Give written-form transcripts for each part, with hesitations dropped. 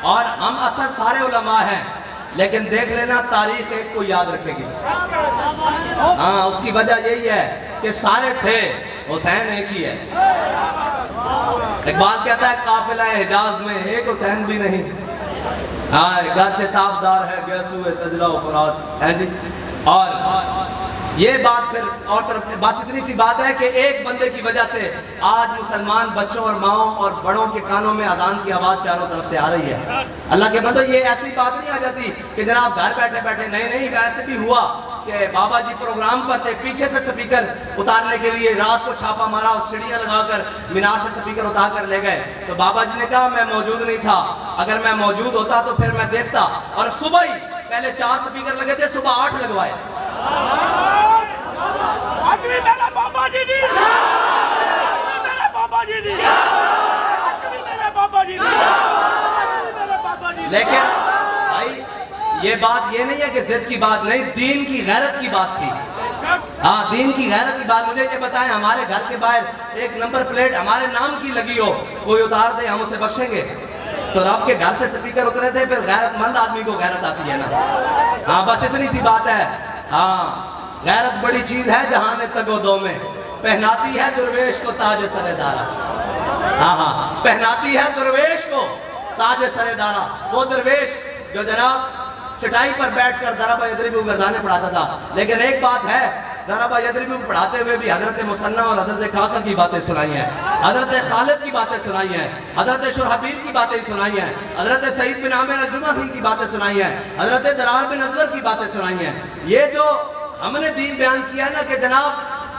اور ہم اثر سارے علماء ہیں، لیکن دیکھ لینا تاریخ ایک کو یاد رکھے گی۔ ہاں، اس کی وجہ یہی ہے کہ سارے تھے، حسین ایک ہی ہے۔ اقبال کہتا ہے قافلہ حجاز میں ایک حسین بھی نہیں، ہاں گرچہ تابدار ہے گیسو تجلا و فرات ہے جی۔ اور یہ بات پھر اور طرف بس اتنی سی بات ہے کہ ایک بندے کی وجہ سے آج مسلمان بچوں اور ماؤں اور بڑوں کے کانوں میں اذان کی آواز چاروں طرف سے آ رہی ہے۔ اللہ کے بندو، یہ ایسی بات نہیں آ جاتی کہ جناب گھر بیٹھے بیٹھے، نہیں ویسے بھی ہوا کہ بابا جی پروگرام پر تھے، پیچھے سے سپیکر اتارنے کے لیے رات کو چھاپا مارا اور سیڑھیاں لگا کر مینار سے سپیکر اتار کر لے گئے، تو بابا جی نے کہا میں موجود نہیں تھا، اگر میں موجود ہوتا تو پھر میں دیکھتا۔ اور صبح ہی پہلے 4 سپیکر لگے تھے، صبح 8 لگوائے۔ لیکن بھائی یہ بات یہ نہیں ہے کہ ضد کی بات نہیں، دین کی غیرت کی بات تھی۔ ہاں، دین کی غیرت کی بات۔ مجھے یہ بتائیں، ہمارے گھر کے باہر ایک نمبر پلیٹ ہمارے نام کی لگی ہو، کوئی اتار دے، ہم اسے بخشیں گے؟ تو رب کے گھر سے سپیکر اترے تھے، پھر غیرت مند آدمی کو غیرت آتی ہے نا۔ ہاں بس اتنی سی بات ہے۔ ہاں، غیرت بڑی چیز ہے جہاں نے تگ و دو میں، پہناتی ہے درویش کو تاج سر دارا۔ ہاں پہناتی ہے درویش کو تاج سر دارا۔ وہ درویش جو جناب چٹائی پر بیٹھ کر ضرب یضرب گردانے پڑھاتا تھا، لیکن ایک بات ہے، ضرب یضرب پڑھاتے ہوئے بھی حضرت مثنى اور حضرت کاکا کی باتیں سنائی ہیں، حضرت خالد کی باتیں سنائی ہیں، حضرت شرحبیل کی باتیں سنائی ہیں، حضرت سعید بن عامر الجمحی کی باتیں سنائی ہیں، حضرت درار بن ازور کی باتیں سنائی ہیں۔ یہ جو ہم نے دین بیان کیا نا کہ جناب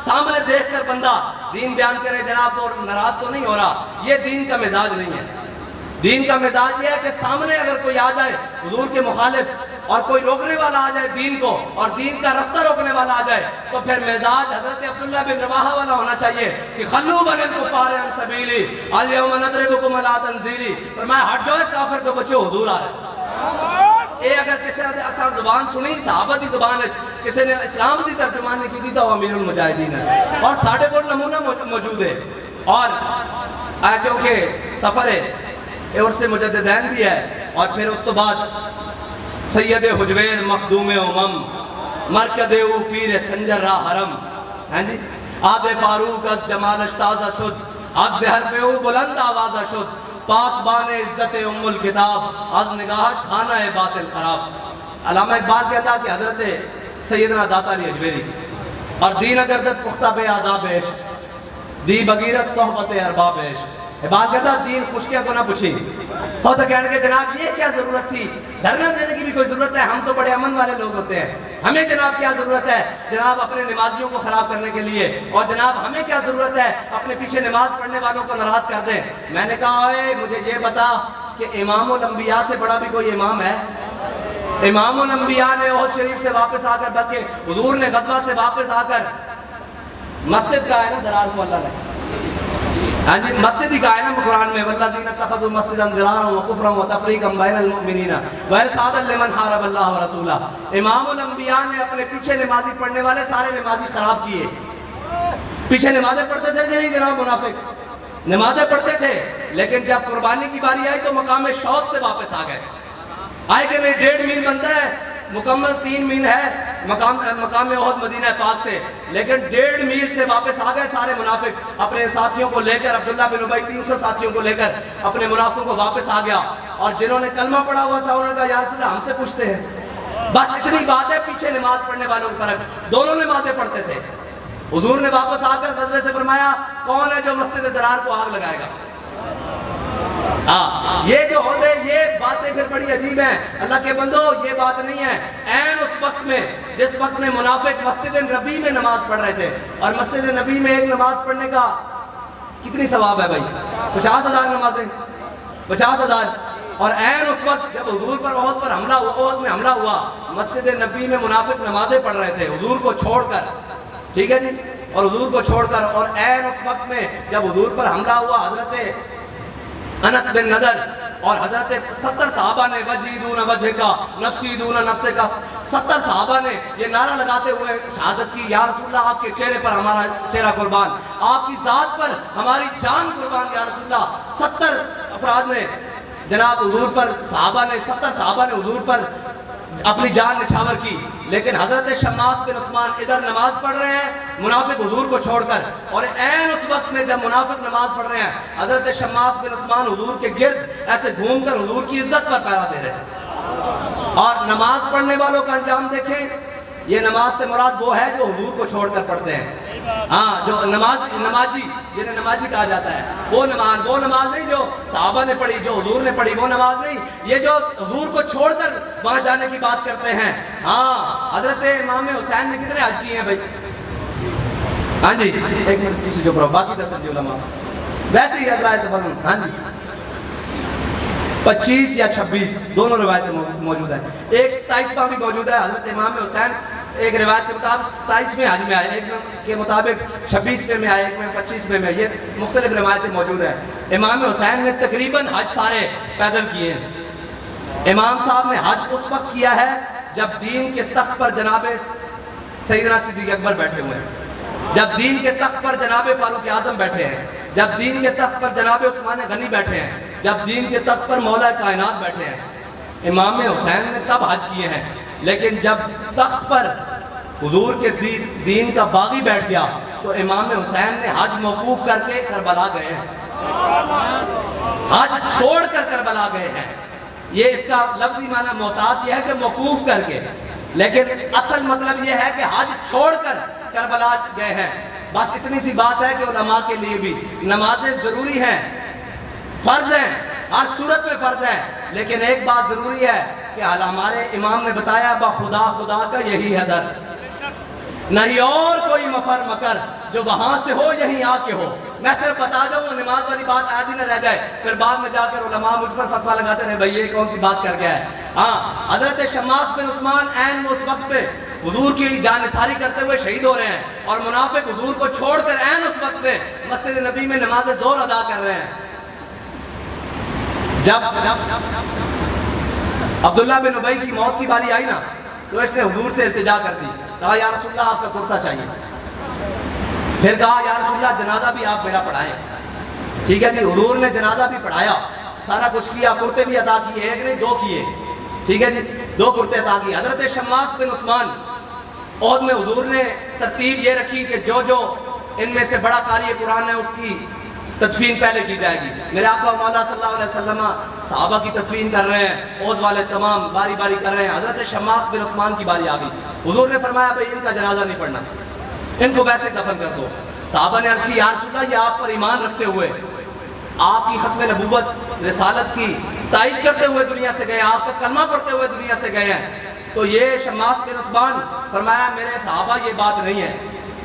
سامنے دیکھ کر بندہ دین بیان کرے جناب اور ناراض تو نہیں ہو رہا، یہ دین کا مزاج نہیں ہے۔ دین کا مزاج یہ ہے کہ سامنے اگر کوئی آ جائے حضور کے مخالف، اور کوئی روکنے والا آ جائے دین کو، اور دین کا رستہ روکنے والا آ جائے، تو پھر مزاج حضرت عبداللہ بن رواحہ والا ہونا چاہیے کہ خلو بن الکفار عن سبیلی الیوم نضربکم علی تنزیلی، فرمایا ہٹ جاؤ کافر تو بچو، حضور آ رہے۔ اے اگر کسی نے اساں زبان سنی صحابہ دی زبان ہے، کسی نے اسلام دی ترجمانی کی دی تو امیر المجاہدین ہے، اور ساڑھے کو نمونہ موجود ہے۔ اور کیونکہ سفر ہے اور سے مجددین بھی ہے، اور پھر اس تو بعد سید حجویر مخدوم امم مرکد او پیر سنجر را حرم، ہیں جی آد فاروق از جمال اشتازہ شد، حق سے حرف او بلند آوازہ شد، پاسبان عزت ام الکتاب از نگاہش خانہ باطل خراب۔ علامہ اقبال کہتا کہ حضرت سیدنا داتا علی اجمیری اور دین اگردت پختہ بے آداب عشق، دی بغیرت صحبت ارباب عشق۔ اقبال کہتا دین خشکیاں کو نہ پوچھی، اور تو کہنے کے جناب یہ کیا ضرورت تھی، دھرنا دینے کی بھی کوئی ضرورت ہے، ہم تو بڑے امن والے لوگ ہوتے ہیں، ہمیں جناب کیا ضرورت ہے جناب اپنے نمازیوں کو خراب کرنے کے لیے، اور جناب ہمیں کیا ضرورت ہے اپنے پیچھے نماز پڑھنے والوں کو ناراض کر دیں۔ میں نے کہا اے مجھے یہ بتا کہ امام الانبیاء سے بڑا بھی کوئی امام ہے؟ امام الانبیاء نے احد شریف سے واپس آ کر، بلکہ حضور نے غزوہ سے واپس آ کر مسجد کا ہے نا درار کو اللہ نے، ہاں جی مسجد ہی کہا ہے نا قرآن میں، والذین اتخذوا مسجدا ضرارا وکفرا وتفریقا بین المؤمنین وارصادا لمن حارب اللہ ورسولہ۔ امام الانبیاء نے اپنے پیچھے نمازی پڑھنے والے سارے نمازی خراب کیے۔ پیچھے نمازیں پڑھتے تھے کہ نہیں جناب منافق؟ نمازیں پڑھتے تھے، لیکن جب قربانی کی باری آئی تو مقام شوق سے واپس آ گئے۔ آئے کہ نہیں 1.5 میل بنتا ہے، مکمل 3 میل ہے مقام احد مدینہ پاک سے، لیکن 1.5 میل سے واپس آ گئے سارے منافق اپنے ساتھیوں کو لے کر، عبداللہ بن ابی 300 ساتھیوں کو لے کر اپنے منافقوں کو واپس آ گیا، اور جنہوں نے کلمہ پڑھا ہوا تھا انہوں نے کہا یا رسول اللہ ہم سے پوچھتے ہیں۔ بس اتنی بات ہے، پیچھے نماز پڑھنے والوں کا فرق، دونوں نمازیں پڑھتے تھے۔ حضور نے واپس آ کر غزوے سے فرمایا کون ہے جو مسجد درار کو آگ لگائے گا؟ یہ جو ہوتے یہ باتیں پھر بڑی عجیب ہیں اللہ کے بندو، یہ بات نہیں ہے۔ این اس وقت میں جس وقت میں منافق مسجد نبی میں نماز پڑھ رہے تھے، اور مسجد نبی میں ایک نماز پڑھنے کا کتنی ثواب ہے بھائی؟ 50,000 نمازیں، 50,000۔ اور این اس وقت جب حضور پر احد پر حملہ ہوا، احد میں حملہ ہوا، مسجد نبی میں منافق نمازیں پڑھ رہے تھے حضور کو چھوڑ کر، ٹھیک ہے جی، اور حضور کو چھوڑ کر، اور این اس وقت میں جب حضور پر حملہ ہوا حضرت انس بن نضر اور حضرت 70 صحابہ نے وجہی دون وجہ کا نفسی دون نفس کا، 70 صحابہ نے یہ نعرہ لگاتے ہوئے شہادت کی یا رسول اللہ آپ کے چہرے پر ہمارا چہرہ قربان، آپ کی ذات پر ہماری جان قربان یا رسول اللہ۔ 70 افراد نے جناب حضور پر صحابہ نے 70 صحابہ نے حضور پر اپنی جان نچھاور کی، لیکن حضرت شماس بن عثمان ادھر نماز پڑھ رہے ہیں منافق حضور کو چھوڑ کر، اور عین اس وقت میں جب منافق نماز پڑھ رہے ہیں حضرت شماس بن عثمان حضور کے گرد ایسے گھوم کر حضور کی عزت پر پہرا دے رہے ہیں۔ اور نماز پڑھنے والوں کا انجام دیکھیں، یہ نماز سے مراد وہ ہے جو حضور کو چھوڑ کر پڑھتے ہیں۔ ہاں، جو نمازی جنہیں نمازی کہا جاتا ہے، وہ نماز نہیں جو صحابہ نے پڑھی، جو حضور نے پڑھی، وہ نماز نہیں، یہ جو حضور کو چھوڑ کر وہاں جانے کی بات کرتے ہیں۔ ہاں، حضرت امام حسین نے کتنے حج کیے ہیں بھائی؟ ہاں جی، ایک منٹ پیچھے جو پڑھو، باقی 10 علماء ویسے ہی حضرت فرمان، ہاں جی 25 یا 26 دونوں روایتیں موجود ہیں، ایک 27واں بھی موجود ہے۔ حضرت امام حسین ایک روایت کے مطابق 27ویں حج میں آئے، ایک کے مطابق 26ویں میں آئے، ایک میں 25ویں میں، یہ مختلف روایتیں موجود ہیں۔ امام حسین نے تقریباً حج سارے پیدل کیے ہیں۔ امام صاحب نے حج اس وقت کیا ہے جب دین کے تخت پر جناب سیدنا صدیق اکبر بیٹھے ہوئے ہیں، جب دین کے تخت پر جناب فاروق اعظم بیٹھے ہیں، جب دین کے تخت پر جناب عثمان غنی بیٹھے ہیں، جب دین کے تخت پر مولا کائنات بیٹھے ہیں۔ امام حسین نے تب حج کیے ہیں، لیکن جب تخت پر حضور کے دین کا باغی بیٹھ گیا تو امام حسین نے حج موقوف کر کے کربلا گئے ہیں، حج چھوڑ کر کربلا گئے ہیں۔ یہ اس کا لفظی معنی محتاط یہ ہے کہ موقوف کر کے، لیکن اصل مطلب یہ ہے کہ حج چھوڑ کر کربلا گئے ہیں۔ بس اتنی سی بات ہے کہ علماء کے لیے بھی نمازیں ضروری ہیں، فرض ہیں، ہر صورت میں فرض ہیں، لیکن ایک بات ضروری ہے کہ ہمارے امام نے بتایا با خدا خدا کا یہی ہے در، نہیں اور کوئی مفر مکر، جو وہاں سے ہو یہیں آ کے ہو۔ میں صرف بتا جاؤں وہ نماز والی بات آج ہی نہ رہ جائے، پھر بعد میں جا کر علماء مجھ پر فتویٰ لگاتے رہے بھئی یہ کون سی بات کر گیا ہے۔ ہاں، حضرت شماس بن عثمان عین اس وقت پہ حضور کی جان نثاری کرتے ہوئے شہید ہو رہے ہیں، اور منافق حضور کو چھوڑ کر عین اس وقت پہ مسجد نبی میں نماز ظہر ادا کر رہے ہیں۔ جب عبداللہ بن ابی کی موت کی باری آئی نا تو اس نے حضور سے التجا کر دی، کہا یا رسول اللہ آپ کا کرتا چاہیے، پھر کہا یا رسول اللہ جنازہ بھی آپ میرا پڑھائیں۔ ٹھیک ہے جی، حضور نے جنازہ بھی پڑھایا، سارا کچھ کیا، کرتے بھی عطا کیے، ایک نہیں 2 کیے، ٹھیک ہے جی 2 کرتے عطا کیے۔ حضرت شماس بن عثمان احد میں حضور نے ترتیب یہ رکھی کہ جو ان میں سے بڑا قاری قرآن ہے اس کی تدفین پہلے کی جائے گی۔ میرے آقا مولا صلی اللہ علیہ وسلم صحابہ کی تدفین کر رہے ہیں، احد والے تمام باری باری کر رہے ہیں، حضرت شماس بن عثمان کی باری آ گئی۔ حضور نے فرمایا بھئی ان کا جنازہ نہیں پڑھنا، ان کو ویسے دفن کر دو۔ صحابہ نے عرض کی یا رسول اللہ یہ آپ پر ایمان رکھتے ہوئے، آپ کی ختم نبوت رسالت کی تائید کرتے ہوئے دنیا سے گئے، آپ کا کلمہ پڑھتے ہوئے دنیا سے گئے ہیں، تو یہ شماس بن عثمان فرمایا میرے صحابہ یہ بات نہیں ہے،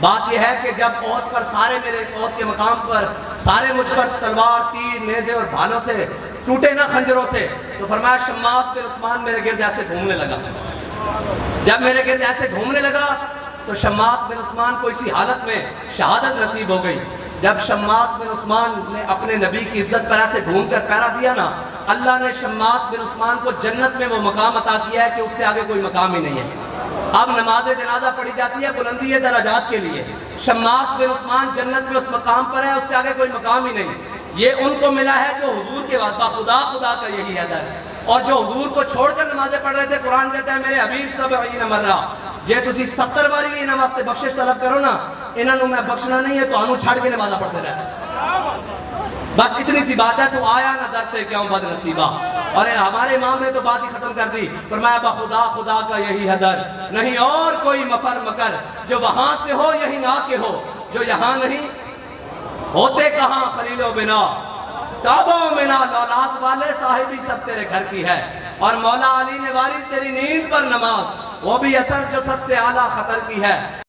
بات یہ ہے کہ جب احد پر سارے میرے احد کے مقام پر سارے مجھ پر تلوار تیر نیزے اور بھالوں سے ٹوٹے نہ خنجروں سے، تو فرمایا شماس بن عثمان میرے گرد ایسے گھومنے لگا۔ جب میرے گرد ایسے گھومنے لگا تو شماس بن عثمان کو اسی حالت میں شہادت نصیب ہو گئی۔ جب شماس بن عثمان نے اپنے نبی کی عزت پر ایسے گھوم کر پہرا دیا نا، اللہ نے شماس بن عثمان کو جنت میں وہ مقام عطا کیا ہے کہ اس سے آگے کوئی مقام ہی نہیں ہے۔ اب نماز جنازہ پڑھی جاتی ہے بلندی ہے درجات کے لیے، شماس بن عثمان جنت میں اس مقام پر ہے، اس سے آگے کوئی مقام ہی نہیں۔ یہ ان کو ملا ہے جو حضور کے بعد با خدا خدا کا یہی ہے در، اور جو حضور کو چھوڑ کر نمازیں پڑھ رہے تھے، قرآن کہتا ہے میرے حبیب 70 مرہ جے تسی 70 باری بھی انہاں واسطے بخشش طلب کرو نا، انہاں نو میں بخشنا نہیں ہے، تو انہوں چھڑ کے نمازہ پڑھتے رہے۔ بس اتنی سی بات ہے، تو آیا نہ درتے کیوں بد نصیبہ۔ اور ہمارے امام نے تو بات ہی ختم کر دی، فرمایا با خدا خدا کا یہی ہے در، نہیں اور کوئی مفر مکر، جو وہاں سے ہو یہیں آ کے ہو، جو یہاں نہیں ہوتے کہاں خلیل و بنا، کعبہ و منا لولات والے صاحبی سب تیرے گھر کی ہے، اور مولا علی نے واری تیری نیند پر نماز، وہ بھی اثر جو سب سے اعلیٰ خطر کی ہے۔